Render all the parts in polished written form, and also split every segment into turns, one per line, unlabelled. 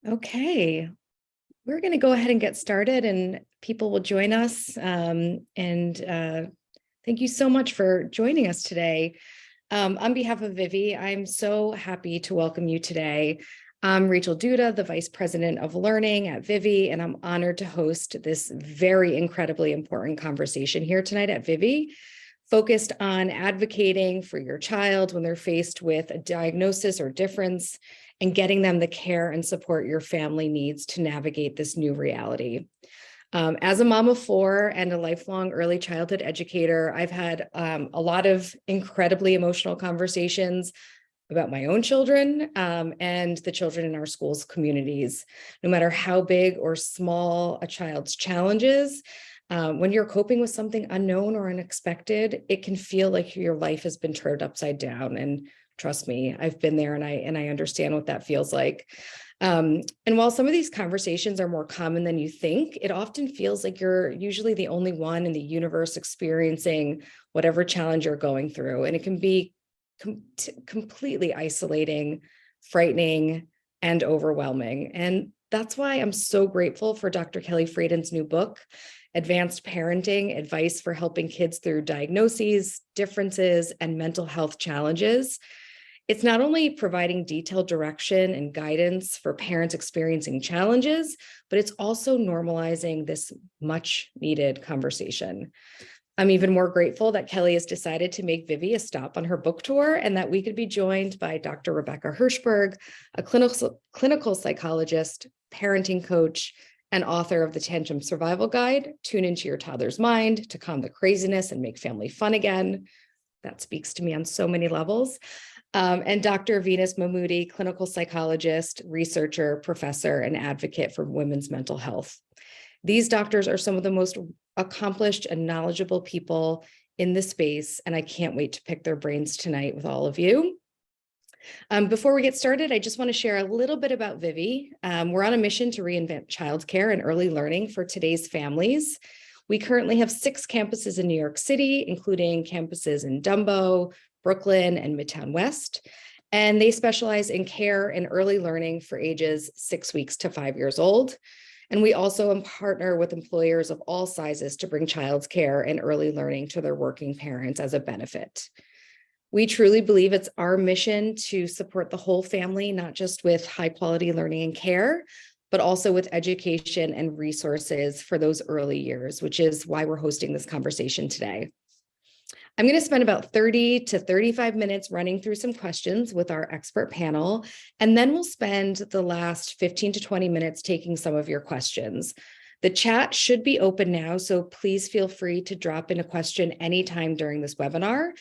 Okay, we're going to go ahead and get started, and people will join us. Thank you so much for joining us today. On behalf of Vivvi, I'm so happy to welcome you today. I'm Rachel Duda, the Vice President of Learning at Vivvi, and I'm honored to host this very incredibly important conversation here tonight at Vivvi, focused on advocating for your child when they're faced with a diagnosis or difference and getting them the care and support your family needs to navigate this new reality. As a mom of four and a lifelong early childhood educator, I've had a lot of incredibly emotional conversations about my own children and the children in our schools' communities. No matter how big or small a child's challenges, when you're coping with something unknown or unexpected, it can feel like your life has been turned upside down. And trust me, I've been there, and I understand what that feels like. And while some of these conversations are more common than you think, it often feels like you're usually the only one in the universe experiencing whatever challenge you're going through. And it can be completely isolating, frightening, and overwhelming. And that's why I'm so grateful for Dr. Kelly Fradin's new book, Advanced Parenting: Advice for Helping Kids Through Diagnoses, Differences, and Mental Health Challenges. It's not only providing detailed direction and guidance for parents experiencing challenges, but it's also normalizing this much needed conversation. I'm even more grateful that Kelly has decided to make Vivvi a stop on her book tour, and that we could be joined by Dr. Rebecca Hershberg, a clinical psychologist, parenting coach, and author of the Tantrum Survival Guide: Tune into Your Toddler's Mind to Calm the Craziness and Make Family Fun Again. That speaks to me on so many levels. And Dr. Venus Mahmoodi, clinical psychologist, researcher, professor, and advocate for women's mental health. These doctors are some of the most accomplished and knowledgeable people in this space, and I can't wait to pick their brains tonight with all of you. Before we get started, I just want to share a little bit about Vivvi. We're on a mission to reinvent childcare and early learning for today's families. We currently have 6 campuses in New York City, including campuses in Dumbo, Brooklyn, and Midtown West. And they specialize in care and early learning for ages 6 weeks to 5 years old. And we also partner with employers of all sizes to bring child's care and early learning to their working parents as a benefit. We truly believe it's our mission to support the whole family, not just with high quality learning and care, but also with education and resources for those early years, which is why we're hosting this conversation today. I'm going to spend about 30 to 35 minutes running through some questions with our expert panel, and then we'll spend the last 15 to 20 minutes taking some of your questions. The chat should be open now, so please feel free to drop in a question anytime during this webinar,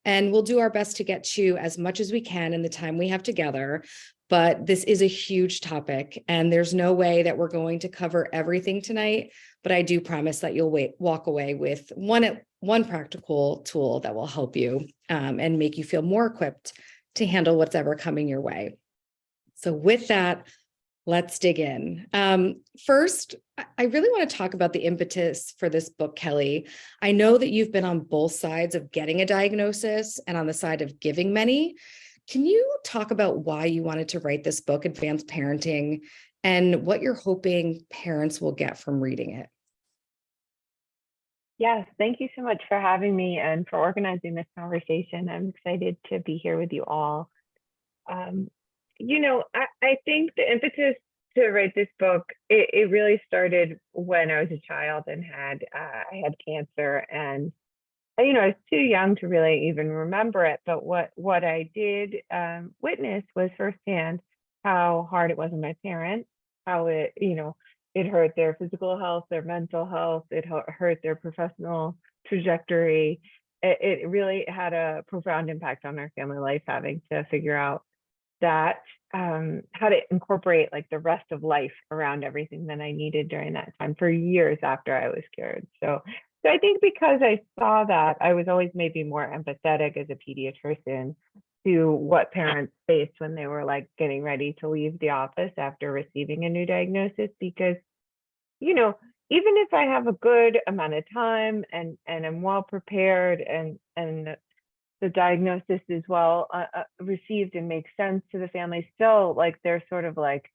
and we'll do our best to get to as much as we can in the time we have together. But this is a huge topic, and there's no way that we're going to cover everything tonight, but I do promise that you'll walk away with one practical tool that will help you and make you feel more equipped to handle what's ever coming your way. So with that, let's dig in. First, I really want to talk about the impetus for this book, Kelly. I know that you've been on both sides of getting a diagnosis and on the side of giving many. Can you talk about why you wanted to write this book, Advanced Parenting, and what you're hoping parents will get from reading it?
Yes, thank you so much for having me and for organizing this conversation. I'm excited to be here with you all. I think the impetus to write this book, it really started when I was a child and I had cancer, and I was too young to really even remember it. But what I did witness was firsthand how hard it was on my parents, how it hurt their physical health, their mental health, it hurt their professional trajectory. It really had a profound impact on our family life, having to figure out that how to incorporate like the rest of life around everything that I needed during that time for years after I was cured. So I think because I saw that, I was always maybe more empathetic as a pediatrician to what parents faced when they were like getting ready to leave the office after receiving a new diagnosis. Because, even if I have a good amount of time and I'm well prepared and the diagnosis is well received and makes sense to the family, still like they're sort of like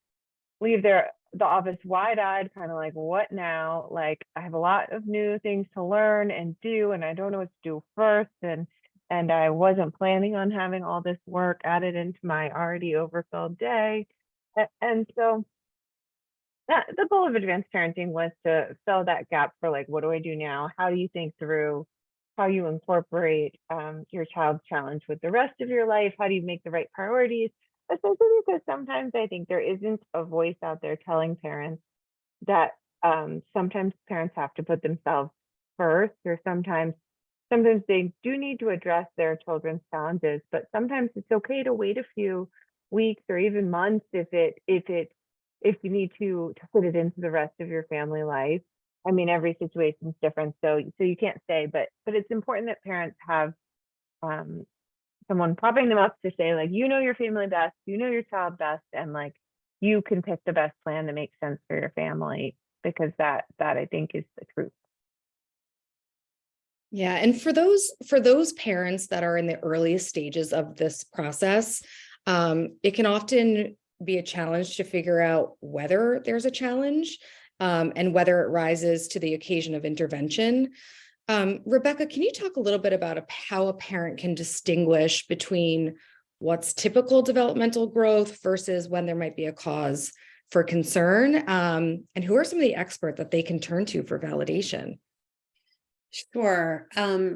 leave the office wide-eyed, kind of like, what now? Like, I have a lot of new things to learn and do, and I don't know what to do first. And I wasn't planning on having all this work added into my already overfilled day. And so the goal of advanced parenting was to fill that gap for, like, what do I do now? How do you think through how you incorporate your child's challenge with the rest of your life? How do you make the right priorities? Especially because sometimes I think there isn't a voice out there telling parents that sometimes parents have to put themselves first, or sometimes they do need to address their children's challenges, but sometimes it's okay to wait a few weeks or even months if you need to put it into the rest of your family life. I mean, every situation is different, so you can't say, but it's important that parents have someone propping them up to say, like, you know your family best, you know your child best, and like you can pick the best plan that makes sense for your family, because that I think is the truth.
Yeah, and for those parents that are in the earliest stages of this process, it can often be a challenge to figure out whether there's a challenge, and whether it rises to the occasion of intervention. Rebecca, can you talk a little bit about how a parent can distinguish between what's typical developmental growth versus when there might be a cause for concern, and who are some of the experts that they can turn to for validation?
Sure.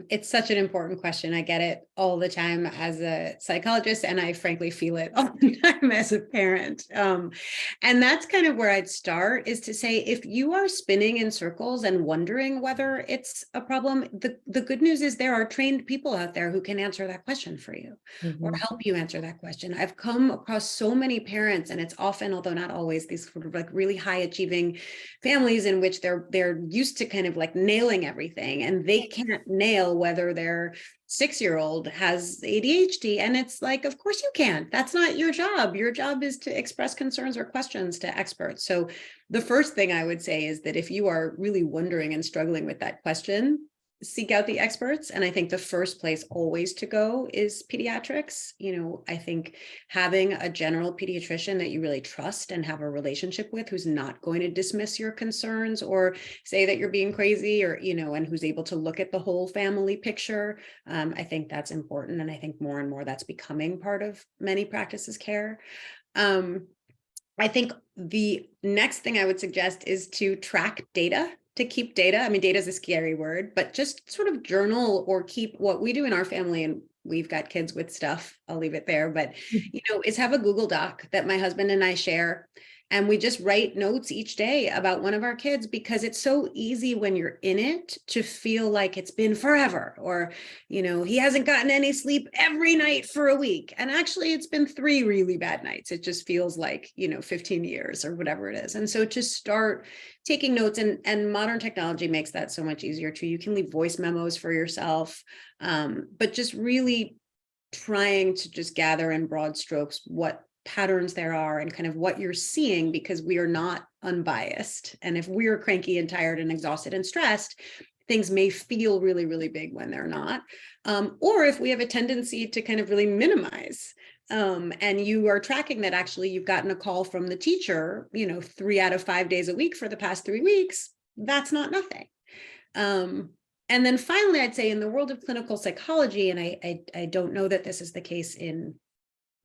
It's such an important question. I get it all the time as a psychologist, and I frankly feel it all the time as a parent. And that's kind of where I'd start, is to say, if you are spinning in circles and wondering whether it's a problem, the good news is there are trained people out there who can answer that question for you, or help you answer that question. I've come across so many parents, and it's often, although not always, these sort of like really high achieving families in which they're used to kind of like nailing everything, and they can't nail whether their 6-year-old has ADHD. And it's like, of course you can't. That's not your job. Your job is to express concerns or questions to experts. So the first thing I would say is that if you are really wondering and struggling with that question, seek out the experts. And I think the first place always to go is pediatrics. I think having a general pediatrician that you really trust and have a relationship with, who's not going to dismiss your concerns or say that you're being crazy, or, and who's able to look at the whole family picture. I think that's important. And I think more and more that's becoming part of many practices' care. I think the next thing I would suggest is to track data, to keep data. I mean, data is a scary word, but just sort of journal or keep what we do in our family. And we've got kids with stuff, I'll leave it there, but, is have a Google Doc that my husband and I share. And we just write notes each day about one of our kids, because it's so easy when you're in it to feel like it's been forever, or, he hasn't gotten any sleep every night for a week. And actually it's been 3 really bad nights. It just feels like, 15 years or whatever it is. And so to start taking notes, and modern technology makes that so much easier too. You can leave voice memos for yourself, but just really trying to just gather in broad strokes what patterns there are and kind of what you're seeing, because we are not unbiased. And if we're cranky and tired and exhausted and stressed, things may feel really, really big when they're not. Or if we have a tendency to kind of really minimize, and you are tracking that actually you've gotten a call from the teacher, 3 out of 5 days a week for the past 3 weeks, that's not nothing. And then finally, I'd say in the world of clinical psychology, and I don't know that this is the case in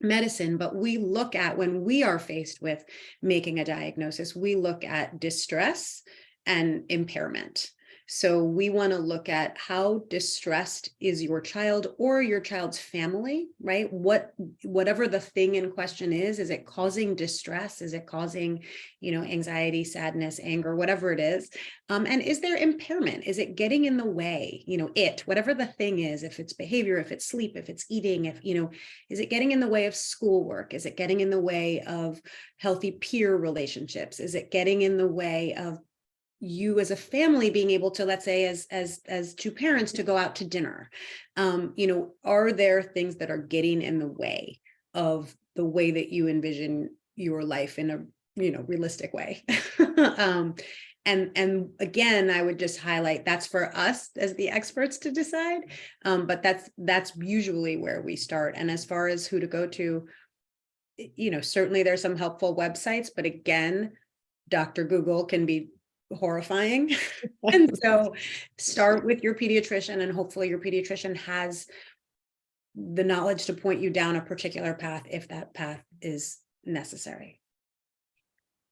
medicine, but we look at, when we are faced with making a diagnosis, we look at distress and impairment. So we want to look at how distressed is your child or your child's family, right? Whatever the thing in question is it causing distress? Is it causing, anxiety, sadness, anger, whatever it is? And is there impairment? Is it getting in the way? Whatever the thing is, if it's behavior, if it's sleep, if it's eating, is it getting in the way of schoolwork? Is it getting in the way of healthy peer relationships? Is it getting in the way of you as a family being able to, let's say as 2 parents, to go out to dinner? Are there things that are getting in the way of the way that you envision your life in a realistic way? And again, I would just highlight that's for us as the experts to decide, but that's usually where we start. And as far as who to go to, certainly there's some helpful websites, but again, Dr. Google can be horrifying. And so start with your pediatrician, and hopefully your pediatrician has the knowledge to point you down a particular path if that path is necessary.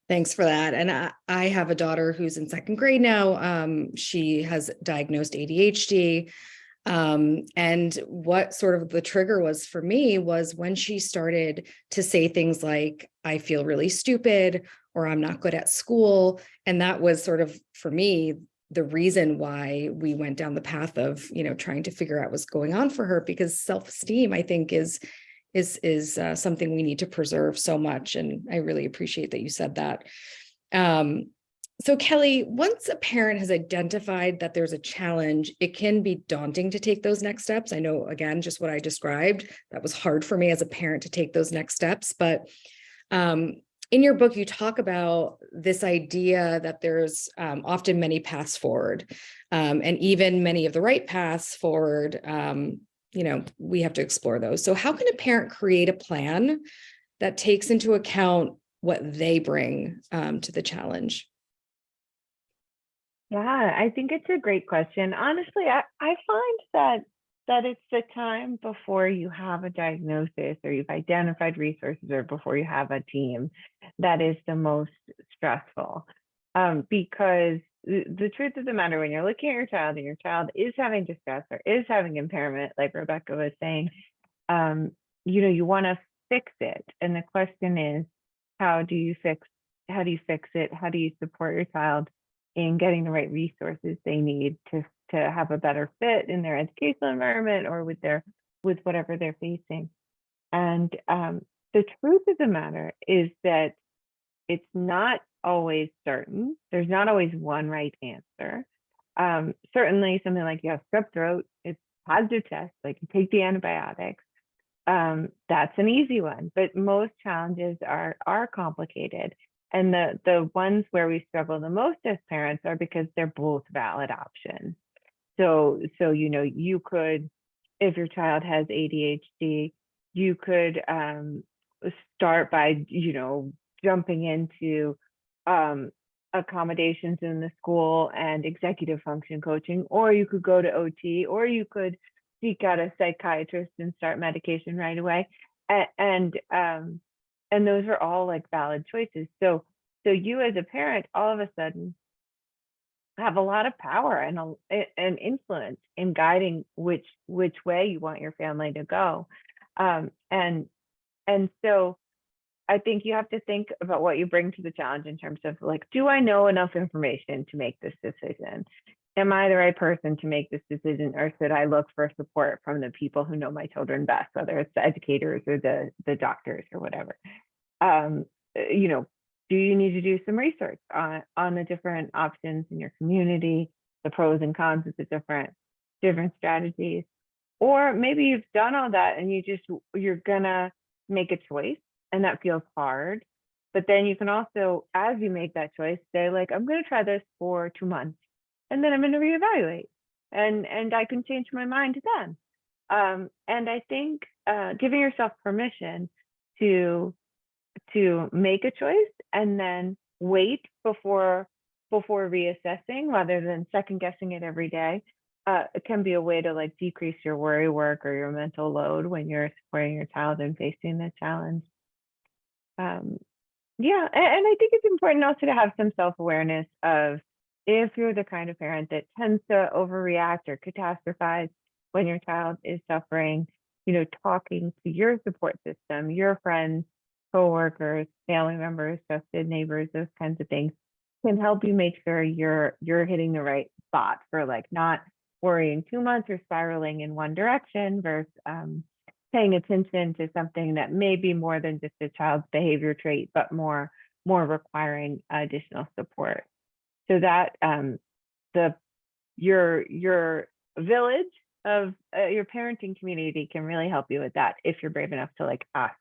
Thanks for that. And I have a daughter who's in second grade now. She has diagnosed ADHD. And what sort of the trigger was for me was when she started to say things like, I feel really stupid, or I'm not good at school. And that was sort of, for me, the reason why we went down the path of, trying to figure out what's going on for her, because self-esteem, I think, is something we need to preserve so much. And I really appreciate that you said that. So Kelly, once a parent has identified that there's a challenge, it can be daunting to take those next steps. I know, again, just what I described, that was hard for me as a parent to take those next steps. But in your book, you talk about this idea that there's often many paths forward, and even many of the right paths forward. We have to explore those. So how can a parent create a plan that takes into account what they bring to the challenge?
Yeah, I think it's a great question. Honestly, I find that it's the time before you have a diagnosis or you've identified resources or before you have a team that is the most stressful. Because the truth of the matter, when you're looking at your child and your child is having distress or is having impairment, like Rebecca was saying, you want to fix it. And the question is, how do you fix it? How do you support your child in getting the right resources they need to have a better fit in their educational environment or with whatever they're facing? And the truth of the matter is that it's not always certain. There's not always one right answer. Certainly something like you have strep throat, it's a positive test, like you take the antibiotics. That's an easy one, but most challenges are complicated. And the ones where we struggle the most as parents are because they're both valid options. So you could, if your child has ADHD, you could start by jumping into accommodations in the school and executive function coaching, or you could go to OT, or you could seek out a psychiatrist and start medication right away. And those are all like valid choices. So you as a parent, all of a sudden, have a lot of power and influence in guiding which way you want your family to go. And so I think you have to think about what you bring to the challenge in terms of like, do I know enough information to make this decision? Am I the right person to make this decision, or should I look for support from the people who know my children best, whether it's the educators or the doctors or whatever? Do you need to do some research on the different options in your community, the pros and cons of the different strategies? Or maybe you've done all that and you're gonna make a choice, and that feels hard. But then you can also, as you make that choice, say like, I'm gonna try this for 2 months, and then I'm gonna reevaluate, and I can change my mind then. And I think giving yourself permission to make a choice and then wait before reassessing, rather than second guessing it every day, it can be a way to like decrease your worry work or your mental load when you're supporting your child and facing the challenge. And I think it's important also to have some self-awareness of, if you're the kind of parent that tends to overreact or catastrophize when your child is suffering, talking to your support system, your friends, coworkers, family members, trusted neighbors, those kinds of things can help you make sure you're hitting the right spot for like not worrying too much or spiraling in one direction versus paying attention to something that may be more than just a child's behavior trait, but more requiring additional support. So that your village of your parenting community can really help you with that if you're brave enough to like ask.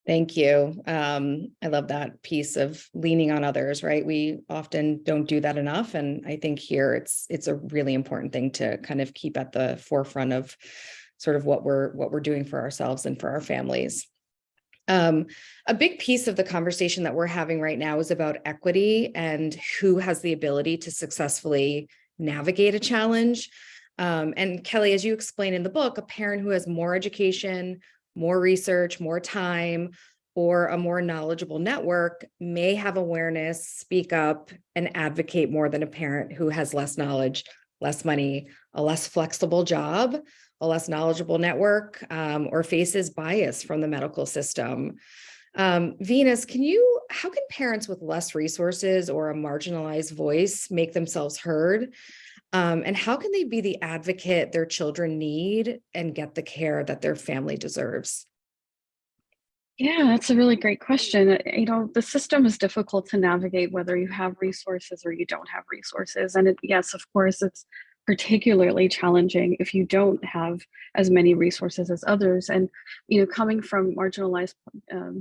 Thank you. I love that piece of leaning on others, right? We often don't do that enough. And I think here it's a really important thing to kind of keep at the forefront of sort of what we're doing for ourselves and for our families. A big piece of the conversation that we're having right now is about equity and who has the ability to successfully navigate a challenge. And Kelly, as you explain in the book, a parent who has more education, more research, more time, or a more knowledgeable network may have awareness, speak up, and advocate more than a parent who has less knowledge, less money, a less flexible job, a less knowledgeable network, or faces bias from the medical system. Venus, how can parents with less resources or a marginalized voice make themselves heard? And how can they be the advocate their children need and get the care that their family deserves?
Yeah, that's a really great question. The system is difficult to navigate whether you have resources or you don't have resources. And yes, of course, it's particularly challenging if you don't have as many resources as others. And, coming from marginalized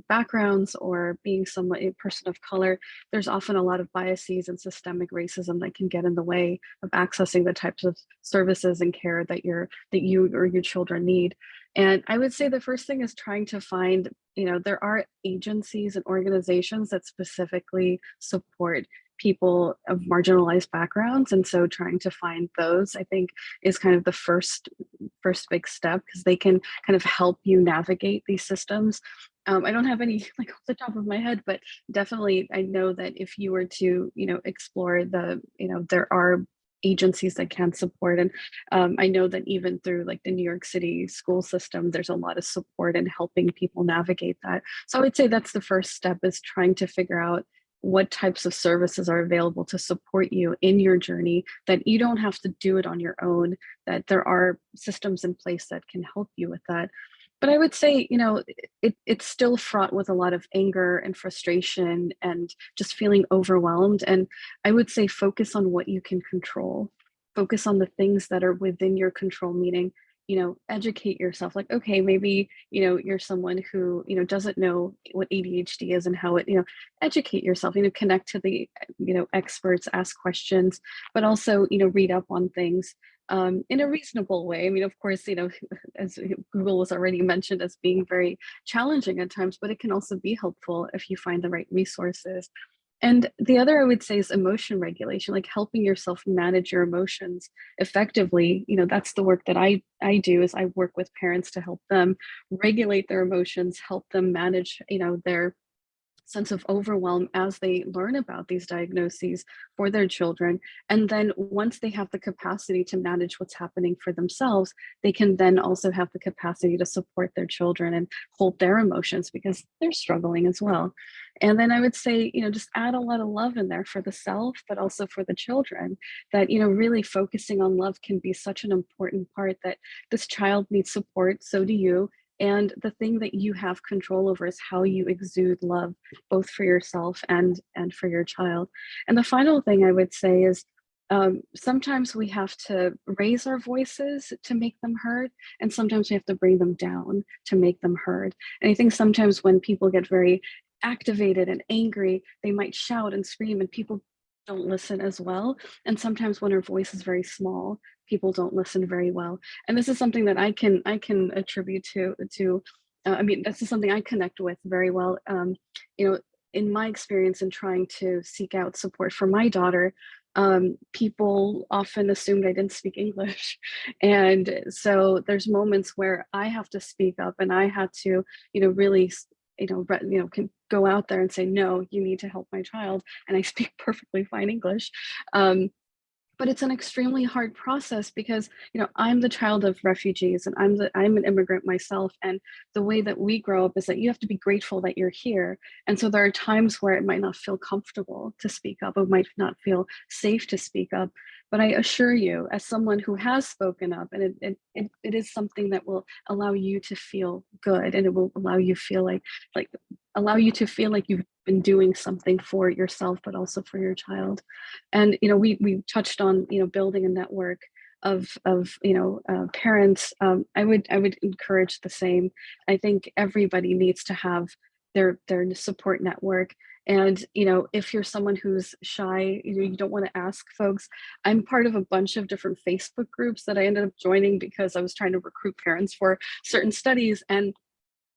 backgrounds or being a person of color, there's often a lot of biases and systemic racism that can get in the way of accessing the types of services and care that you or your children need. And I would say the first thing is trying to find, there are agencies and organizations that specifically support people of marginalized backgrounds. And so trying to find those, I think, is kind of the first big step, because they can kind of help you navigate these systems. I don't have any like off the top of my head, but definitely I know that if you were to, explore there are agencies that can support. And I know that even through like the New York City school system, there's a lot of support in helping people navigate that. So I would say that's the first step, is trying to figure out what types of services are available to support you in your journey, that you don't have to do it on your own, that there are systems in place that can help you with that. But I would say, it's still fraught with a lot of anger and frustration and just feeling overwhelmed. And I would say focus on what you can control. Focus on the things that are within your control, meaning, educate yourself. Like, okay, maybe, you're someone who, doesn't know what ADHD is and how it, educate yourself, connect to the, experts, ask questions, but also, read up on things in a reasonable way. I mean, of course, as Google was already mentioned as being very challenging at times, but it can also be helpful if you find the right resources. And the other I would say is emotion regulation, like helping yourself manage your emotions effectively. That's the work that I do, is I work with parents to help them regulate their emotions, help them manage, their sense of overwhelm as they learn about these diagnoses for their children. And then once they have the capacity to manage what's happening for themselves, they can then also have the capacity to support their children and hold their emotions, because they're struggling as well. And then I would say, just add a lot of love in there for the self, but also for the children, that, really focusing on love can be such an important part, that this child needs support, so do you. And the thing that you have control over is how you exude love, both for yourself and for your child. And the final thing I would say is, sometimes we have to raise our voices to make them heard, and sometimes we have to bring them down to make them heard. And I think sometimes when people get very activated and angry, they might shout and scream, and people don't listen as well. And sometimes when our voice is very small, people don't listen very well. And this is something that I can attribute to I mean, this is something I connect with very well. In my experience in trying to seek out support for my daughter, people often assumed I didn't speak English. And so there's moments where I have to speak up, and I had to, really, can go out there and say, no, you need to help my child. And I speak perfectly fine English. But it's an extremely hard process, because I'm the child of refugees, and I'm an immigrant myself, and the way that we grow up is that you have to be grateful that you're here. And so there are times where it might not feel comfortable to speak up, it might not feel safe to speak up. But I assure you, as someone who has spoken up, and it is something that will allow you to feel good, and it will allow you to feel like you've been doing something for yourself, but also for your child. And we touched on building a network of parents. I would encourage the same. I think everybody needs to have their support network. And, if you're someone who's shy, you don't want to ask folks. I'm part of a bunch of different Facebook groups that I ended up joining because I was trying to recruit parents for certain studies. And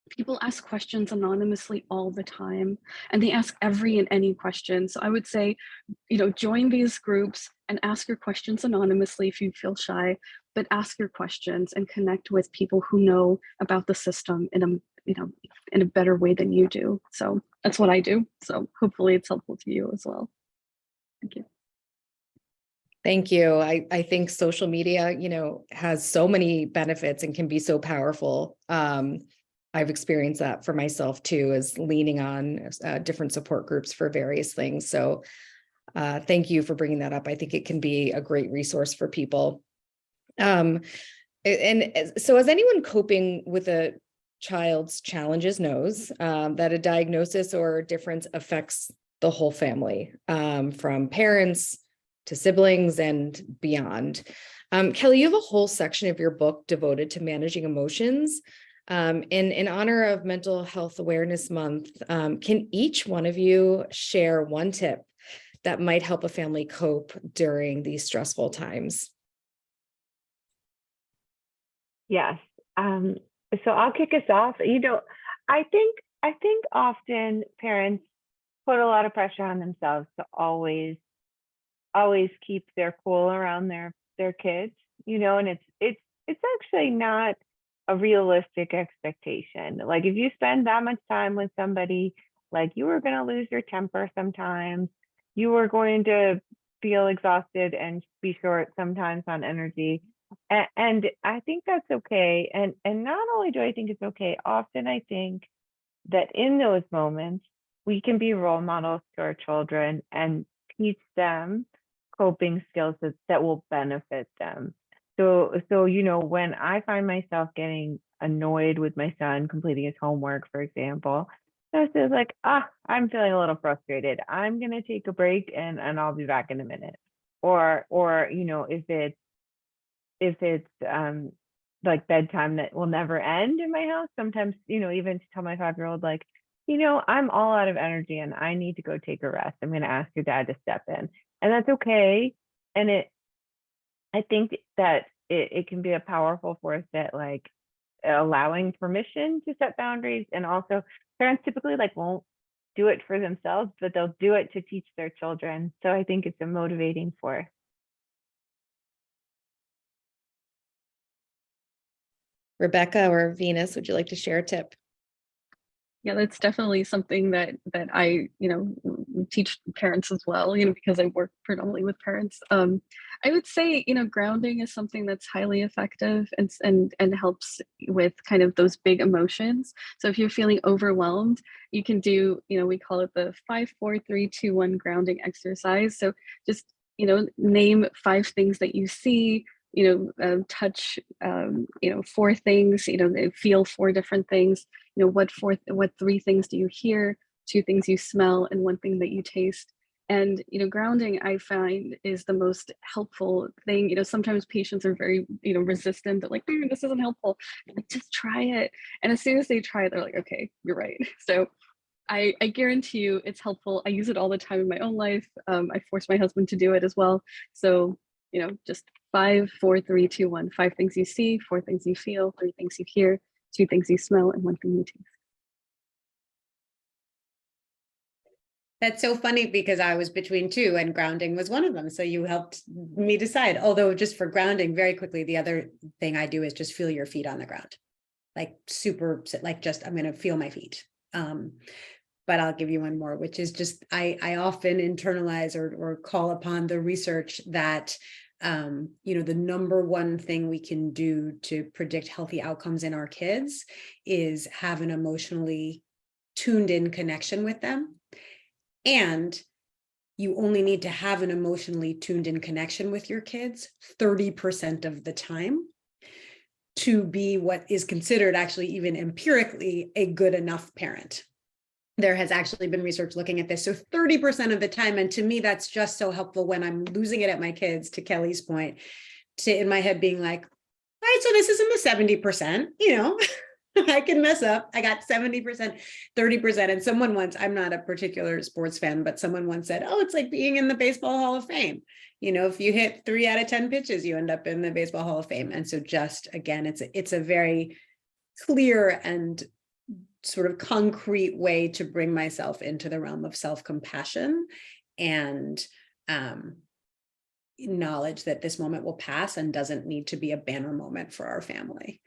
people ask questions anonymously all the time, and they ask every and any question. So I would say, join these groups and ask your questions anonymously if you feel shy, but ask your questions and connect with people who know about the system in a better way than you do. So that's what I do. So hopefully it's helpful to you as well. Thank you.
Thank you. I think social media, has so many benefits and can be so powerful. I've experienced that for myself too, is leaning on different support groups for various things. So thank you for bringing that up. I think it can be a great resource for people. And so as anyone coping with a child's challenges knows that a diagnosis or difference affects the whole family, from parents to siblings and beyond. Kelly, you have a whole section of your book devoted to managing emotions. In honor of Mental Health Awareness Month, can each one of you share one tip that might help a family cope during these stressful times?
Yes. So I'll kick us off. I think often parents put a lot of pressure on themselves to always keep their cool around their kids, and it's actually not a realistic expectation. Like, if you spend that much time with somebody, like, you are going to lose your temper sometimes. You are going to feel exhausted and be short sometimes on energy. And I think that's okay. And not only do I think it's okay, often I think that in those moments, we can be role models to our children and teach them coping skills that will benefit them. So, when I find myself getting annoyed with my son completing his homework, for example, I was like, I'm feeling a little frustrated. I'm going to take a break and I'll be back in a minute. Or, if it's like bedtime that will never end in my house, sometimes, even to tell my 5-year-old, like, I'm all out of energy and I need to go take a rest. I'm going to ask your dad to step in. And that's okay. And I think that it can be a powerful force that, like, allowing permission to set boundaries. And also, parents typically won't do it for themselves, but they'll do it to teach their children. So I think it's a motivating force.
Rebecca or Venus, would you like to share a tip?
Yeah, that's definitely something that I, teach parents as well, because I work predominantly with parents. I would say, grounding is something that's highly effective and helps with kind of those big emotions. So if you're feeling overwhelmed, you can do, we call it the 5, 4, 3, 2, 1 grounding exercise. So just, name 5 things that you see, touch, 4 things, feel 4 different things, what 3 things do you hear, 2 things you smell, and 1 thing that you taste. And, grounding, I find, is the most helpful thing. Sometimes patients are very, resistant. They're like, this isn't helpful. I'm like, just try it. And as soon as they try it, they're like, okay, you're right. So I guarantee you it's helpful. I use it all the time in my own life. I force my husband to do it as well. So, just 5, 4, 3, 2, 1, 5 things you see, 4 things you feel, 3 things you hear, 2 things you smell, and 1 thing you taste.
That's so funny because I was between 2 and grounding was one of them. So you helped me decide. Although, just for grounding, very quickly, the other thing I do is just feel your feet on the ground. I'm going to feel my feet. But I'll give you one more, which is just, I often internalize or call upon the research that, the number one thing we can do to predict healthy outcomes in our kids is have an emotionally tuned in connection with them. And you only need to have an emotionally tuned in connection with your kids 30% of the time to be what is considered, actually even empirically, a good enough parent. There has actually been research looking at this. So 30% of the time, and to me, that's just so helpful when I'm losing it at my kids, to Kelly's point, to in my head being like, all right, so this is in the 70%, I can mess up. I got 70%, 30%. And someone once, I'm not a particular sports fan, but someone once said, oh, it's like being in the Baseball Hall of Fame. You know, if you hit 3 out of 10 pitches, you end up in the Baseball Hall of Fame. And so just, again, it's a very clear and sort of concrete way to bring myself into the realm of self-compassion and knowledge that this moment will pass and doesn't need to be a banner moment for our family.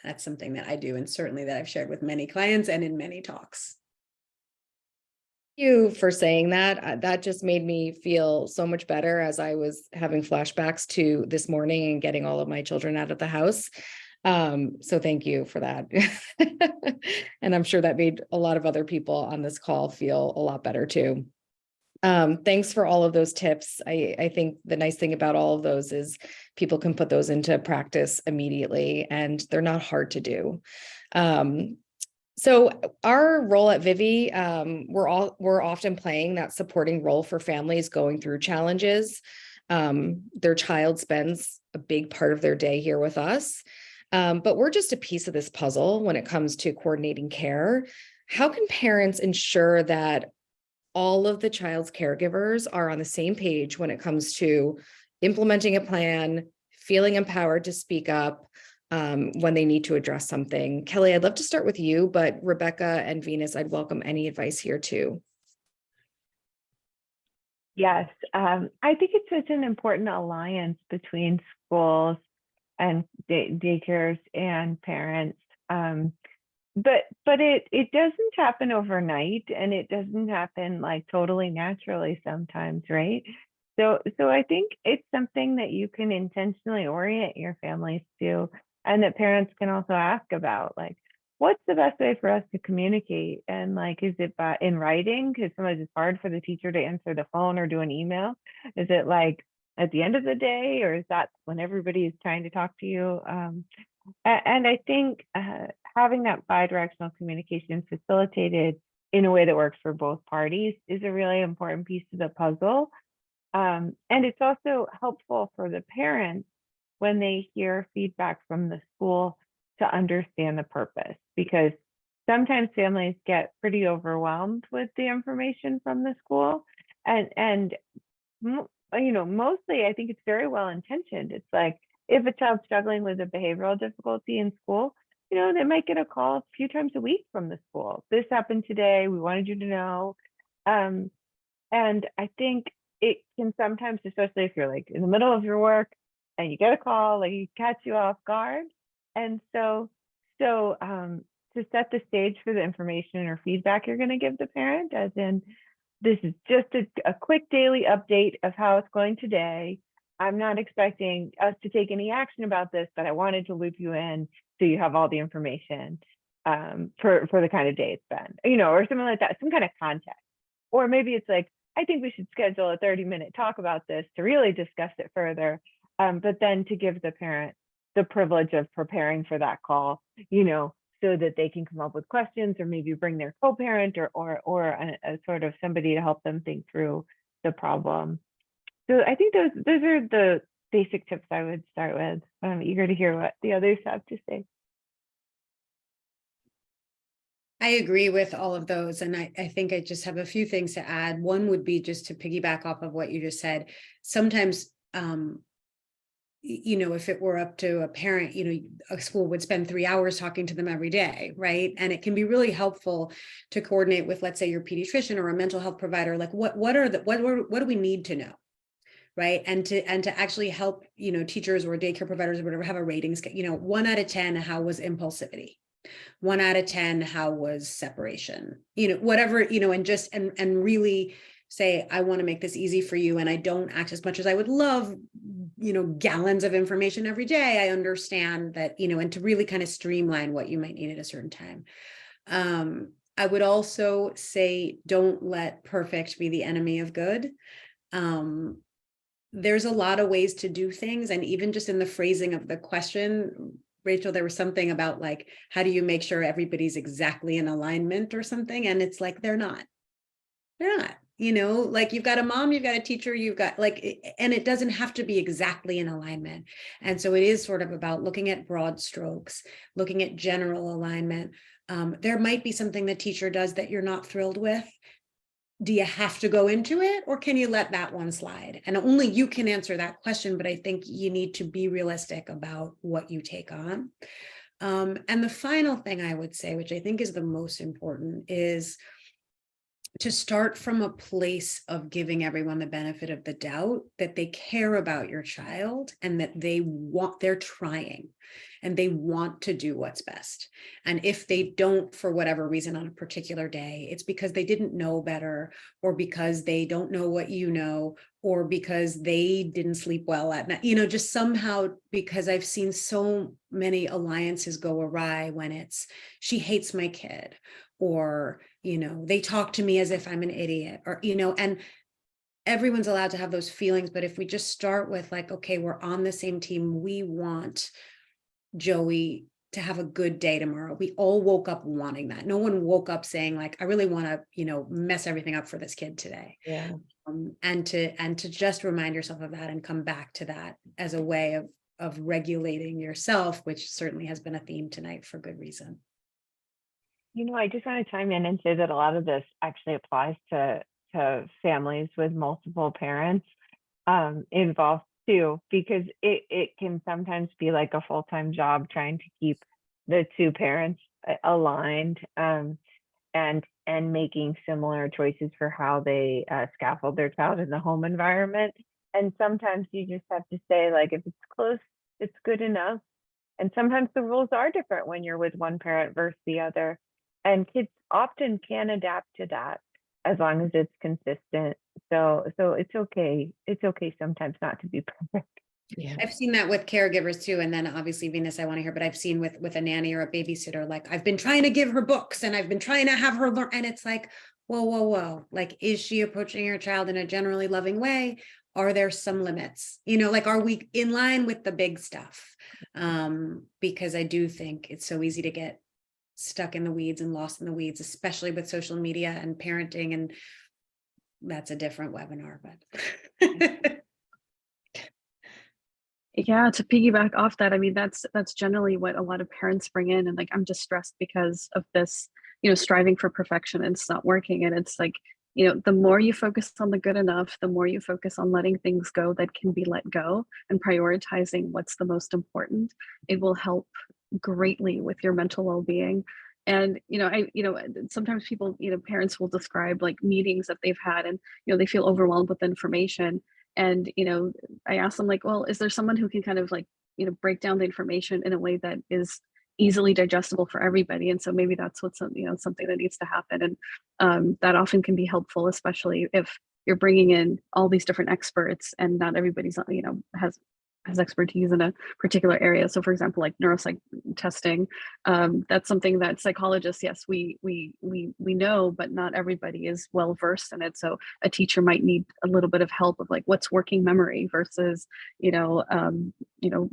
That's something that I do, and certainly that I've shared with many clients and in many talks.
Thank you for saying that. That just made me feel so much better as I was having flashbacks to this morning and getting all of my children out of the house. So thank you for that. And I'm sure that made a lot of other people on this call feel a lot better too. Thanks for all of those tips. I think the nice thing about all of those is people can put those into practice immediately, and they're not hard to do. So our role at Vivvi, we're often playing that supporting role for families going through challenges. Their child spends a big part of their day here with us, but we're just a piece of this puzzle when it comes to coordinating care. How can parents ensure that all of the child's caregivers are on the same page when it comes to implementing a plan, feeling empowered to speak up when they need to address something? Kelly, I'd love to start with you, but Rebecca and Venus, I'd welcome any advice here too.
Yes, I think it's such an important alliance between schools and daycares and parents. But it doesn't happen overnight, and it doesn't happen like totally naturally sometimes, right? So I think it's something that you can intentionally orient your families to, and that parents can also ask about, like, what's the best way for us to communicate? And like, is it in writing? Because sometimes it's hard for the teacher to answer the phone or do an email. Is it like at the end of the day, or is that when everybody is trying to talk to you? And I think having that bi-directional communication facilitated in a way that works for both parties is a really important piece of the puzzle. And it's also helpful for the parents when they hear feedback from the school to understand the purpose, because sometimes families get pretty overwhelmed with the information from the school. And you know, mostly I think it's very well intentioned. It's like, if a child's struggling with a behavioral difficulty in school, you know, they might get a call a few times a week from the school. This happened today. We wanted you to know. And I think it can sometimes, especially if you're like in the middle of your work and you get a call, like, you catch you off guard. And so to set the stage for the information or feedback you're going to give the parent, as in, this is just a quick daily update of how it's going today. I'm not expecting us to take any action about this, but I wanted to loop you in so you have all the information for the kind of day it's been, you know, or something like that, some kind of context. Or maybe it's like, I think we should schedule a 30-minute talk about this to really discuss it further. But then to give the parent the privilege of preparing for that call, you know, so that they can come up with questions, or maybe bring their co-parent or a sort of somebody to help them think through the problem. So I think those are the basic tips I would start with. I'm eager to hear what the others have to say.
I agree with all of those. And I think I just have a few things to add. One would be just to piggyback off of what you just said. Sometimes, you know, if it were up to a parent, you know, a school would spend 3 hours talking to them every day, right? And it can be really helpful to coordinate with, let's say, your pediatrician or a mental health provider. Like, what do we need to know? Right. And to actually help, you know, teachers or daycare providers or whatever have a rating scale, you know, 1 out of 10, how was impulsivity? 1 out of 10, how was separation? You know, whatever, you know, and just, and really say, I want to make this easy for you. And I don't act as much as I would love, you know, gallons of information every day. I understand that, you know, and to really kind of streamline what you might need at a certain time. I would also say, don't let perfect be the enemy of good. There's a lot of ways to do things. And even just in the phrasing of the question, Rachel, there was something about like, how do you make sure everybody's exactly in alignment or something? And it's like, they're not, like you've got a mom, you've got a teacher, you've got and it doesn't have to be exactly in alignment. And so it is sort of about looking at broad strokes, looking at general alignment. There might be something the teacher does that you're not thrilled with. Do you have to go into it, or can you let that one slide? And only you can answer that question, but I think you need to be realistic about what you take on. And the final thing I would say, which I think is the most important, is to start from a place of giving everyone the benefit of the doubt that they care about your child and that they're trying and they want to do what's best. And if they don't, for whatever reason, on a particular day, it's because they didn't know better, or because they don't know what you know, or because they didn't sleep well at night, just somehow, because I've seen so many alliances go awry when it's, she hates my kid, or, they talk to me as if I'm an idiot, or, and everyone's allowed to have those feelings. But if we just start with like, okay, we're on the same team. We want Joey to have a good day tomorrow. We all woke up wanting that. No one woke up saying like, I really want to, mess everything up for this kid today.
Yeah.
And to just remind yourself of that and come back to that as a way of regulating yourself, which certainly has been a theme tonight for good reason.
I just want to chime in and say that a lot of this actually applies to families with multiple parents involved too, because it can sometimes be like a full-time job trying to keep the two parents aligned and making similar choices for how they scaffold their child in the home environment. And sometimes you just have to say, like, if it's close, it's good enough. And sometimes the rules are different when you're with one parent versus the other. And kids often can adapt to that as long as it's consistent. So it's okay. It's okay sometimes not to be perfect.
Yeah.
I've seen that with caregivers too. And then obviously, Venus, I want to hear, but I've seen with a nanny or a babysitter, like I've been trying to give her books and I've been trying to have her learn. And it's like, whoa. Like, is she approaching her child in a generally loving way? Are there some limits? Like, are we in line with the big stuff? Because I do think it's so easy to get stuck in the weeds and lost in the weeds, especially with social media and parenting. And that's a different webinar, but
Yeah, to piggyback off that, I mean, that's generally what a lot of parents bring in, and like, I'm just stressed because of this, striving for perfection, and it's not working. And it's like, the more you focus on the good enough, the more you focus on letting things go that can be let go and prioritizing what's the most important, it will help greatly with your mental well-being. And sometimes people, parents will describe like meetings that they've had, and they feel overwhelmed with information. And I ask them, like, well, is there someone who can kind of like break down the information in a way that is easily digestible for everybody? And so maybe that's what's something that needs to happen. And that often can be helpful, especially if you're bringing in all these different experts and not everybody's has expertise in a particular area. So for example, like neuropsych testing, that's something that psychologists, yes, we know, but not everybody is well versed in it. So a teacher might need a little bit of help of like what's working memory versus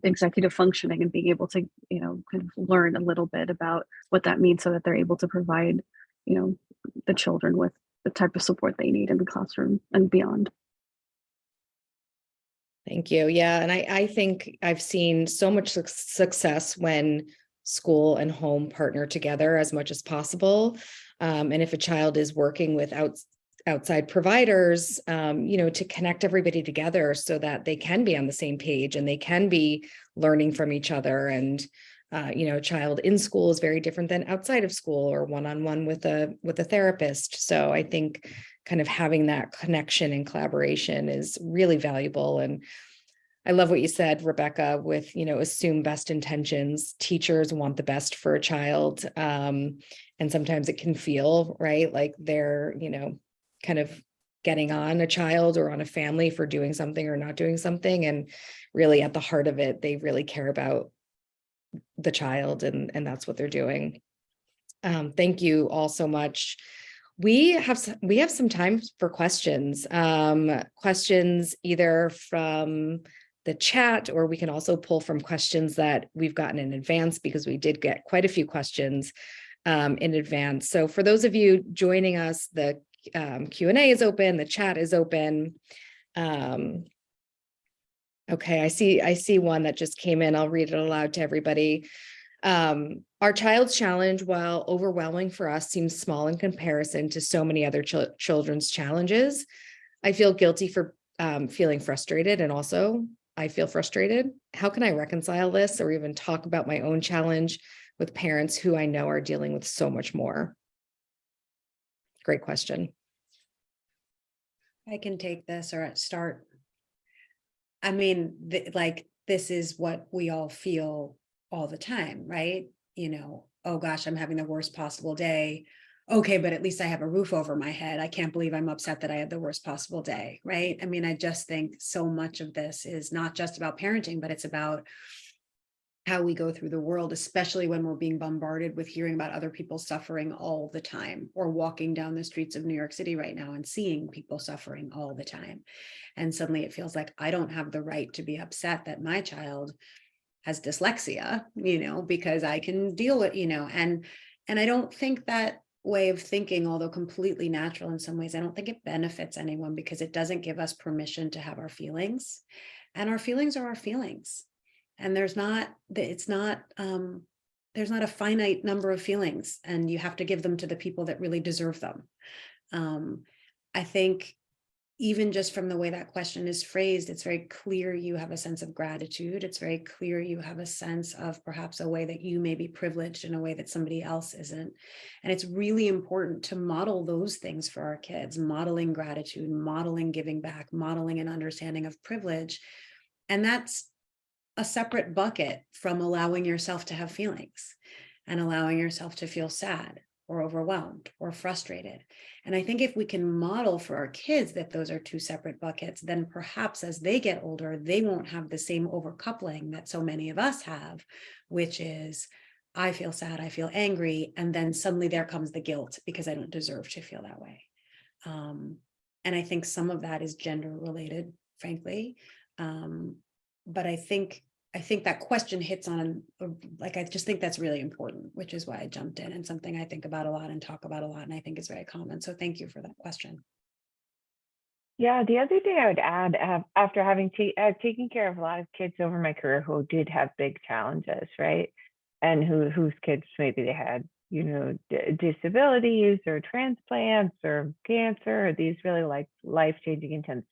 executive functioning, and being able to kind of learn a little bit about what that means so that they're able to provide the children with the type of support they need in the classroom and beyond.
Thank you. Yeah. And I think I've seen so much success when school and home partner together as much as possible. And if a child is working with outside providers, to connect everybody together so that they can be on the same page and they can be learning from each other. And, a child in school is very different than outside of school or one-on-one with a therapist. So I think kind of having that connection and collaboration is really valuable. And I love what you said, Rebecca, with, assume best intentions. Teachers want the best for a child. And sometimes it can feel, right, like they're, kind of getting on a child or on a family for doing something or not doing something. And really at the heart of it, they really care about the child, and that's what they're doing. Thank you all so much. We have some time for questions, questions either from the chat, or we can also pull from questions that we've gotten in advance, because we did get quite a few questions in advance. So for those of you joining us, the Q&A is open, the chat is open. Okay, I see one that just came in. I'll read it aloud to everybody. Our child's challenge, while overwhelming for us, seems small in comparison to so many other children's challenges. I feel guilty for feeling frustrated, and also I feel frustrated. How can I reconcile this or even talk about my own challenge with parents who I know are dealing with so much more? Great question.
I can take this or start. I mean, this is what we all feel all the time, right? You know, oh gosh, I'm having the worst possible day. Okay, but at least I have a roof over my head. I can't believe I'm upset that I had the worst possible day, right? I mean, I just think so much of this is not just about parenting, but it's about how we go through the world, especially when we're being bombarded with hearing about other people suffering all the time, or walking down the streets of New York City right now and seeing people suffering all the time. And suddenly it feels like I don't have the right to be upset that my child has dyslexia, you know, because I can deal with, you know, and I don't think that way of thinking, although completely natural in some ways, I don't think it benefits anyone, because it doesn't give us permission to have our feelings, and our feelings are our feelings. And there's not a finite number of feelings, and you have to give them to the people that really deserve them. I think even just from the way that question is phrased, it's very clear you have a sense of gratitude. It's very clear you have a sense of perhaps a way that you may be privileged in a way that somebody else isn't. And it's really important to model those things for our kids, modeling gratitude, modeling giving back, modeling an understanding of privilege. And that's a separate bucket from allowing yourself to have feelings and allowing yourself to feel sad or overwhelmed or frustrated. And I think if we can model for our kids that those are two separate buckets, then perhaps as they get older, they won't have the same overcoupling that so many of us have, which is, I feel sad, I feel angry, and then suddenly there comes the guilt because I don't deserve to feel that way. And I think some of that is gender related, frankly. But I think that question hits on, I just think that's really important, which is why I jumped in, and something I think about a lot and talk about a lot, and I think is very common. So thank you for that question.
Yeah, the other thing I would add, after having taken care of a lot of kids over my career who did have big challenges, right? And whose kids maybe they had, you know, disabilities or transplants or cancer, or these really like life-changing intense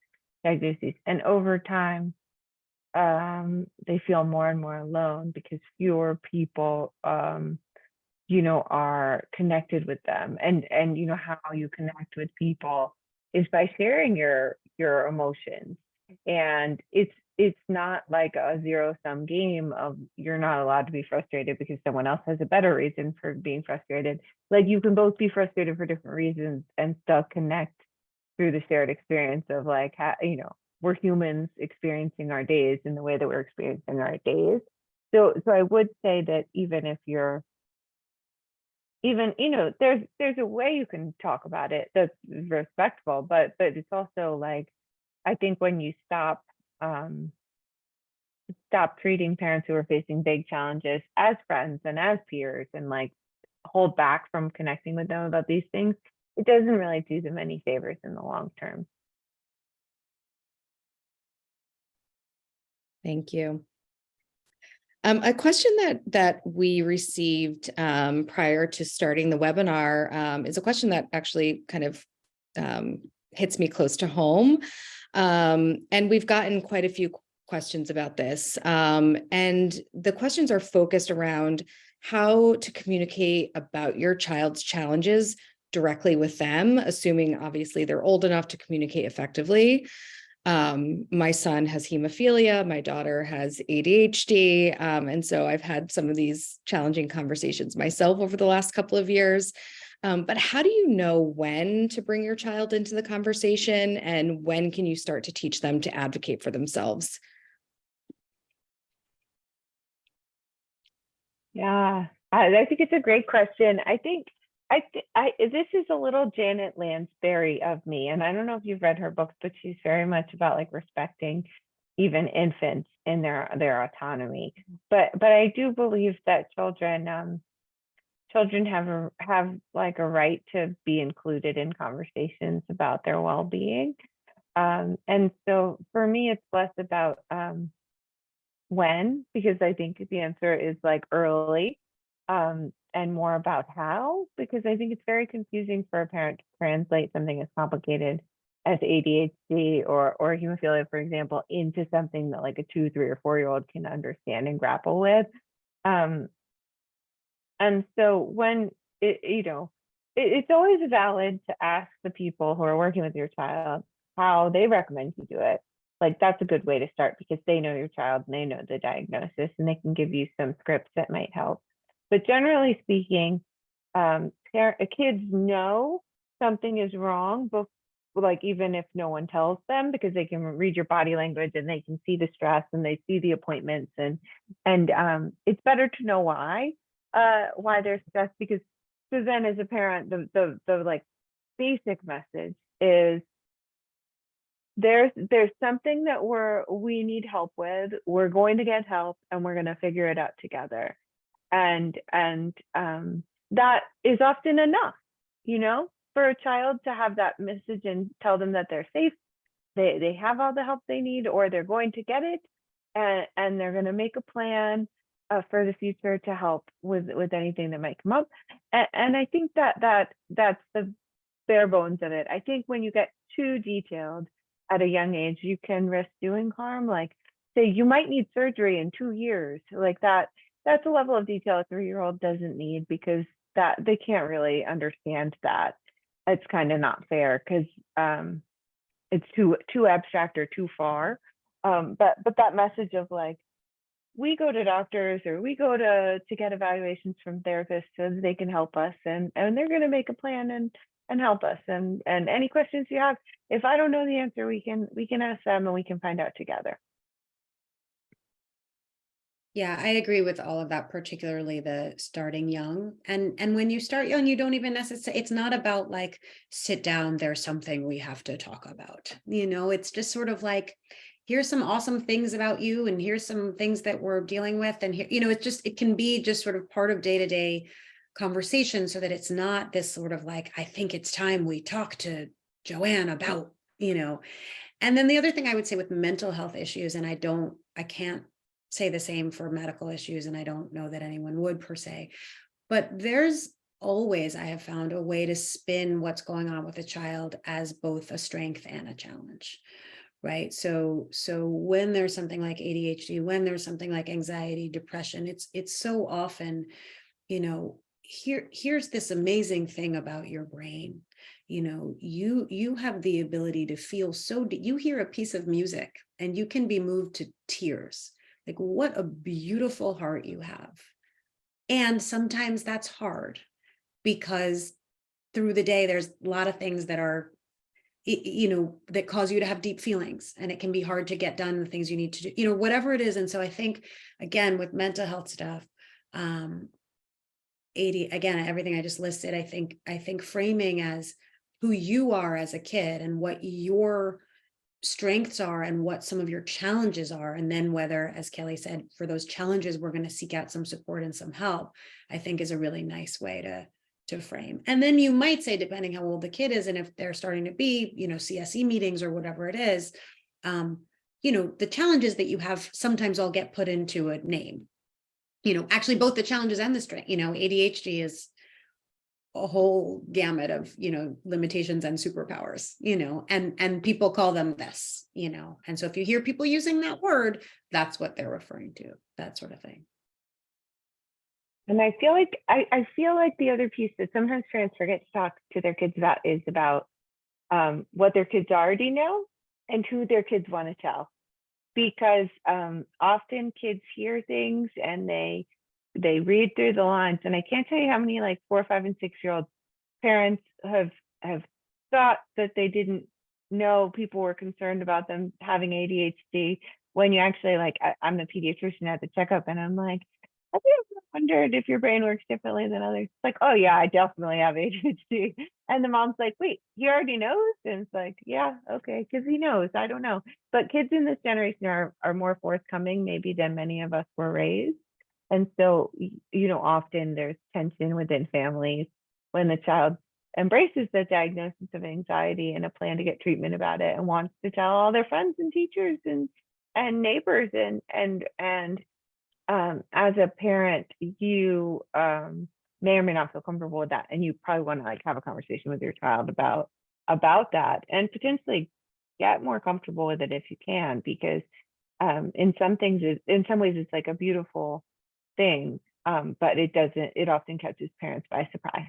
diagnoses. And over time, they feel more and more alone because fewer people, you know, are connected with them. And you know, how you connect with people is by sharing your emotions. And it's not like a zero-sum game of you're not allowed to be frustrated because someone else has a better reason for being frustrated. Like, you can both be frustrated for different reasons and still connect through the shared experience of like, you know, we're humans experiencing our days in the way that we're experiencing our days. So I would say that even if you're, you know, there's a way you can talk about it that's respectful, but it's also like, I think when you stop treating parents who are facing big challenges as friends and as peers, and like hold back from connecting with them about these things, it doesn't really do them any favors in the long term.
Thank you. A question that we received prior to starting the webinar is a question that actually kind of hits me close to home. And we've gotten quite a few questions about this. And the questions are focused around how to communicate about your child's challenges directly with them, assuming obviously they're old enough to communicate effectively. My son has hemophilia, my daughter has ADHD. And so I've had some of these challenging conversations myself over the last couple of years. But how do you know when to bring your child into the conversation, and when can you start to teach them to advocate for themselves?
Yeah, I think it's a great question. I think this is a little Janet Lansbury of me, and I don't know if you've read her books, but she's very much about like respecting even infants in their autonomy. But I do believe that children, children have like a right to be included in conversations about their well-being. And so for me, it's less about when, because I think the answer is like early, and more about how, because I think it's very confusing for a parent to translate something as complicated as ADHD or hemophilia, for example, into something that like a 2, 3, or 4-year-old can understand and grapple with. And so when it's always valid to ask the people who are working with your child how they recommend you do it. Like that's a good way to start because they know your child and they know the diagnosis and they can give you some scripts that might help. But generally speaking, kids know something is wrong, but like even if no one tells them, because they can read your body language and they can see the stress and they see the appointments and it's better to know why they're stressed, because so then as a parent, the like basic message is there's something that we need help with. We're going to get help and we're going to figure it out together. And that is often enough, for a child to have that message and tell them that they're safe, they have all the help they need, or they're going to get it, and they're going to make a plan for the future to help with anything that might come up. And I think that's the bare bones of it. I think when you get too detailed at a young age, you can risk doing harm. Like say you might need surgery in 2 years, like that's a level of detail a 3-year-old doesn't need, because that they can't really understand that. It's kind of not fair because it's too abstract or too far. But that message of like, we go to doctors or we go to get evaluations from therapists so that they can help us, and they're going to make a plan and help us. And any questions you have, if I don't know the answer, we can ask them and we can find out together.
Yeah, I agree with all of that, particularly the starting young. And when you start young, you don't even necessarily, it's not about like, sit down, there's something we have to talk about. It's just sort of like, here's some awesome things about you, and here's some things that we're dealing with. And here, it can be just sort of part of day-to-day conversation, so that it's not this sort of like, I think it's time we talk to Joanne about, And then the other thing I would say with mental health issues, and I can't say the same for medical issues, and I don't know that anyone would per se, but there's always, I have found, a way to spin what's going on with a child as both a strength and a challenge, right? So when there's something like ADHD, when there's something like anxiety, depression, it's so often, here's this amazing thing about your brain. You have the ability to feel you hear a piece of music and you can be moved to tears. Like, what a beautiful heart you have. And sometimes that's hard because through the day, there's a lot of things that are, that cause you to have deep feelings, and it can be hard to get done the things you need to do, whatever it is. And so I think, again, with mental health stuff, again, everything I just listed, I think framing as who you are as a kid and what your strengths are and what some of your challenges are, and then whether, as Kelly said, for those challenges we're going to seek out some support and some help, I think is a really nice way to frame. And then you might say, depending how old the kid is, and if they're starting to be, CSE meetings or whatever it is, the challenges that you have sometimes all get put into a name. Actually both the challenges and the strength. ADHD is a whole gamut of, limitations and superpowers, and people call them this, and so if you hear people using that word, that's what they're referring to, that sort of thing.
And I feel like the other piece that sometimes parents forget to talk to their kids about is about what their kids already know and who their kids want to tell, because often kids hear things and they read through the lines, and I can't tell you how many like 4, 5, and 6-year-old parents have thought that they didn't know people were concerned about them having ADHD when you actually I'm the pediatrician at the checkup, and I'm like, have you ever wondered if your brain works differently than others? It's like, oh yeah, I definitely have ADHD. And the mom's like, wait, he already knows? And it's like, yeah, okay, because he knows. I don't know. But kids in this generation are more forthcoming maybe than many of us were raised. And so, often there's tension within families when the child embraces the diagnosis of anxiety and a plan to get treatment about it and wants to tell all their friends and teachers and neighbors and as a parent, you may or may not feel comfortable with that, and you probably want to like have a conversation with your child about that, and potentially get more comfortable with it if you can, because in some ways it's like a beautiful thing, but it often catches parents by surprise.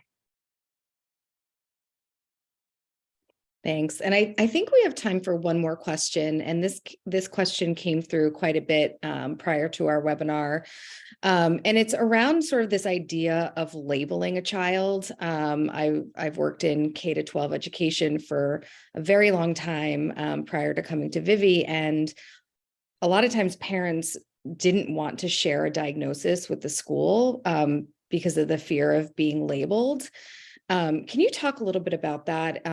Thanks. And I think we have time for one more question. And this question came through quite a bit prior to our webinar. And it's around sort of this idea of labeling a child. I've worked in K-12 education for a very long time prior to coming to Vivvi. And a lot of times parents didn't want to share a diagnosis with the school because of the fear of being labeled. Can you talk a little bit about that?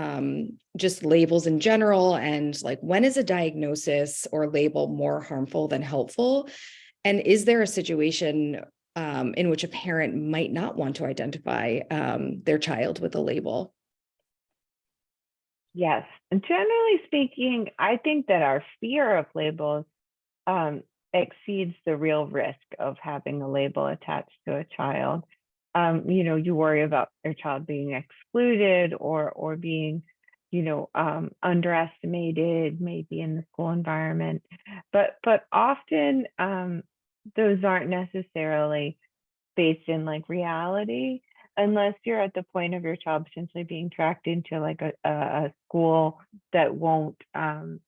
Just labels in general, and like, when is a diagnosis or label more harmful than helpful? And is there a situation in which a parent might not want to identify their child with a label?
Yes. And generally speaking, I think that our fear of labels exceeds the real risk of having a label attached to a child. You worry about your child being excluded or being, underestimated, maybe in the school environment. But often those aren't necessarily based in like reality, unless you're at the point of your child potentially being tracked into like a school that won't have,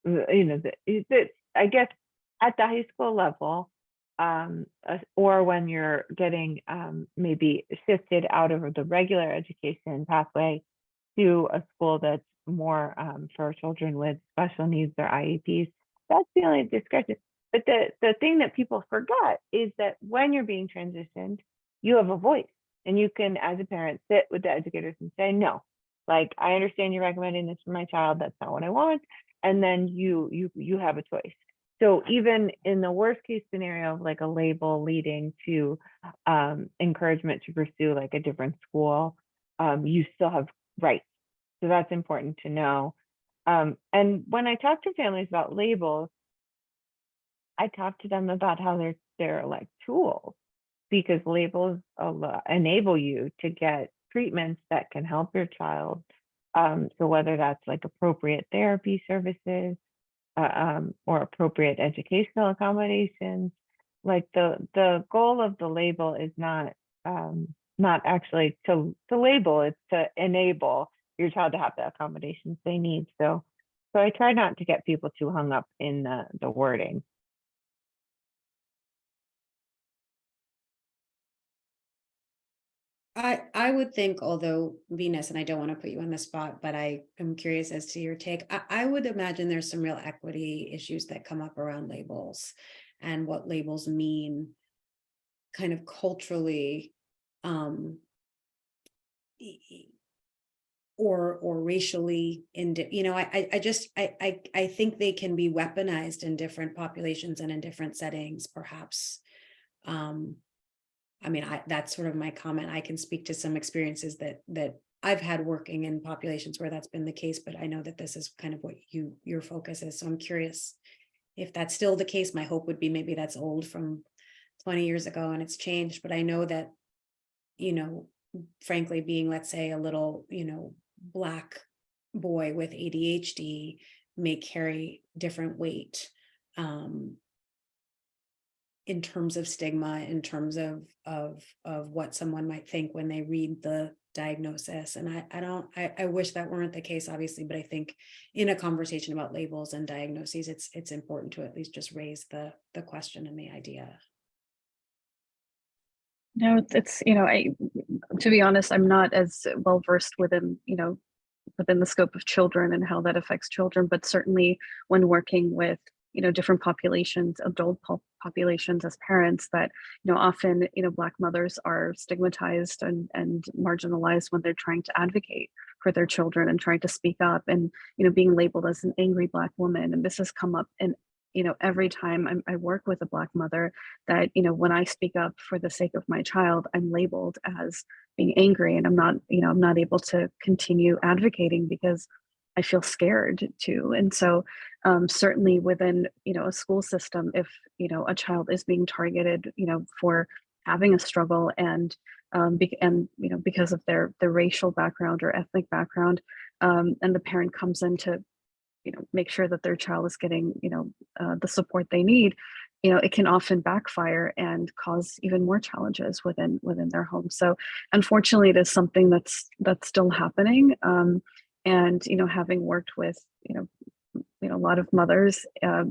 I guess at the high school level, or when you're getting maybe shifted out of the regular education pathway to a school that's more for children with special needs or IEPs, that's the only discretion. But the thing that people forget is that when you're being transitioned, you have a voice, and you can, as a parent, sit with the educators and say, no, like, I understand you're recommending this for my child. That's not what I want. And then you have a choice. So even in the worst case scenario of like a label leading to encouragement to pursue like a different school, you still have rights. So that's important to know. And when I talk to families about labels, I talk to them about how they're like tools, because labels enable you to get treatments that can help your child. So whether that's like appropriate therapy services, or appropriate educational accommodations, like the goal of the label is not actually to label, it's to enable your child to have the accommodations they need. So I try not to get people too hung up in the wording.
I would think, although Venus, and I don't want to put you on the spot, but I am curious as to your take. I would imagine there's some real equity issues that come up around labels and what labels mean kind of culturally, or racially. I think they can be weaponized in different populations and in different settings, perhaps. That's sort of my comment. I can speak to some experiences that I've had working in populations where that's been the case, but I know that this is kind of what your focus is. So I'm curious if that's still the case. My hope would be maybe that's old from 20 years ago and it's changed, but I know that, frankly, being, let's say, a little, Black boy with ADHD may carry different weight, in terms of stigma, in terms of what someone might think when they read the diagnosis. And I wish that weren't the case, obviously, but I think in a conversation about labels and diagnoses, it's important to at least just raise the question and the idea.
No, it's, to be honest, I'm not as well versed within the scope of children and how that affects children, but certainly when working with different populations, adult populations as parents, that often Black mothers are stigmatized and marginalized when they're trying to advocate for their children and trying to speak up, and being labeled as an angry Black woman. And this has come up in every time I work with a Black mother, that, when I speak up for the sake of my child, I'm labeled as being angry, and I'm not able to continue advocating because I feel scared to. And so certainly within, a school system, if, a child is being targeted, for having a struggle, and because of their racial background or ethnic background, and the parent comes in to make sure that their child is getting the support they need, it can often backfire and cause even more challenges within their home. So unfortunately, it is something that's still happening. And having worked with a lot of mothers,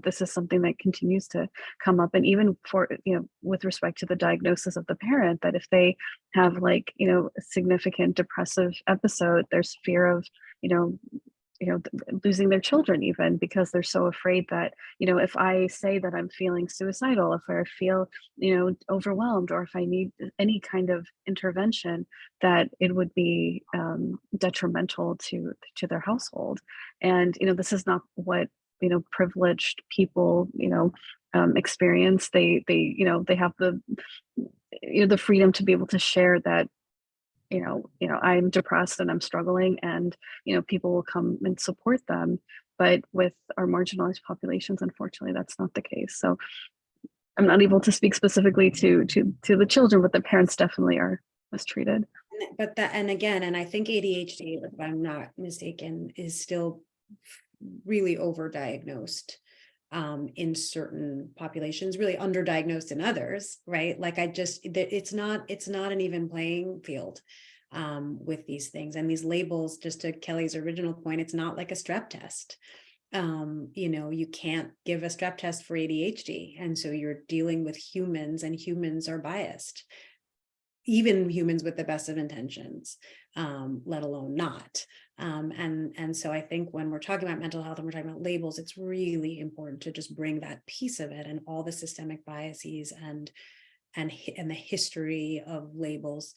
this is something that continues to come up. And even for with respect to the diagnosis of the parent, that if they have a significant depressive episode, there's fear of losing their children, even because they're so afraid that if I say that I'm feeling suicidal, if I feel overwhelmed, or if I need any kind of intervention, that it would be detrimental to their household. And this is not what privileged people experience. They have the freedom to be able to share that I'm depressed and I'm struggling, and people will come and support them. But with our marginalized populations, unfortunately, that's not the case. So I'm not able to speak specifically to the children, but the parents definitely are mistreated.
And I think ADHD, if I'm not mistaken, is still really overdiagnosed in certain populations, really underdiagnosed in others, right? It's not an even playing field with these things and these labels. Just to Kelly's original point, it's not like a strep test. You can't give a strep test for ADHD, and so you're dealing with humans, and humans are biased, even humans with the best of intentions, let alone not. And so I think when we're talking about mental health and we're talking about labels, it's really important to just bring that piece of it and all the systemic biases and the history of labels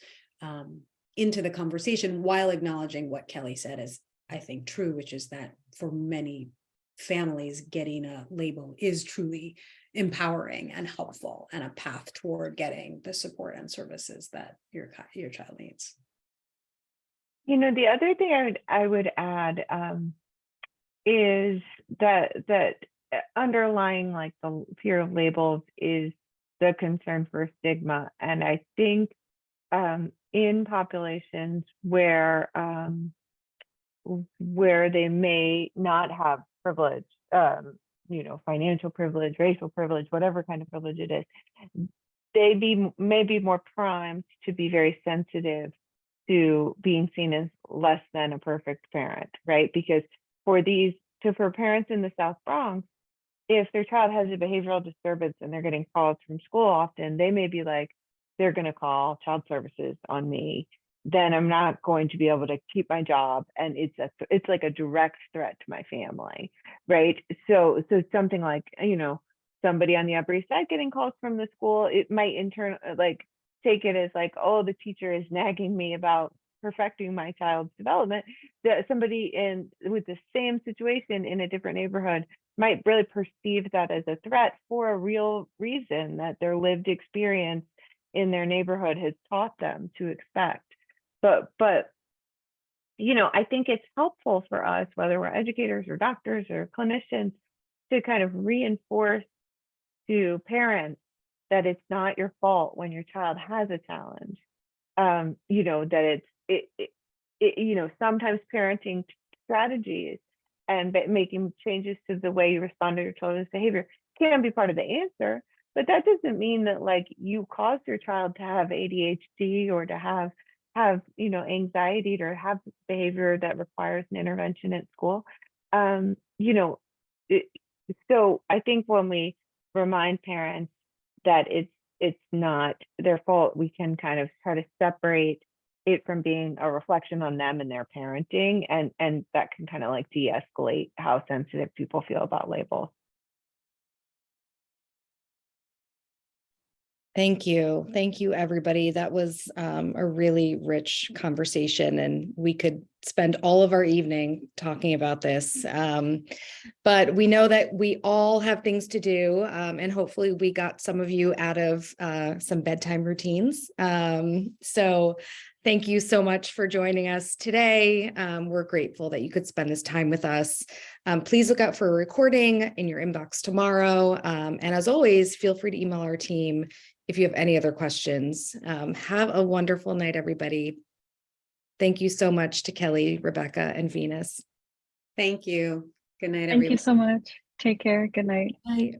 into the conversation, while acknowledging what Kelly said is, I think, true, which is that for many families, getting a label is truly empowering and helpful, and a path toward getting the support and services that your child needs.
The other thing I would add is that underlying the fear of labels is the concern for stigma. And I think in populations where they may not have privilege, financial privilege, racial privilege, whatever kind of privilege it is, they may be more primed to be very sensitive to being seen as less than a perfect parent, right? Because for parents in the South Bronx, if their child has a behavioral disturbance and they're getting calls from school often, they may be like, they're going to call child services on me, then I'm not going to be able to keep my job, and it's like a direct threat to my family, right? So something like somebody on the Upper East Side getting calls from the school, it might in turn take it as oh, the teacher is nagging me about perfecting my child's development. That somebody with the same situation in a different neighborhood might really perceive that as a threat for a real reason that their lived experience in their neighborhood has taught them to expect. But I think it's helpful for us, whether we're educators or doctors or clinicians, to kind of reinforce to parents that it's not your fault when your child has a challenge. That sometimes parenting strategies and making changes to the way you respond to your children's behavior can be part of the answer, but that doesn't mean that you caused your child to have ADHD or to have anxiety or have behavior that requires an intervention at school. So I think when we remind parents that it's not their fault, we can kind of try to separate it from being a reflection on them and their parenting, and that can kind of de-escalate how sensitive people feel about labels.
Thank you, everybody. That was a really rich conversation, and we could spend all of our evening talking about this. But we know that we all have things to do, and hopefully we got some of you out of some bedtime routines. So thank you so much for joining us today. We're grateful that you could spend this time with us. Please look out for a recording in your inbox tomorrow. And as always, feel free to email our team if you have any other questions. Have a wonderful night, everybody. Thank you so much to Kelly, Rebecca, and Venus.
Thank you. Good night,
Thank
everyone.
you so much. Take care. Good night.
Bye.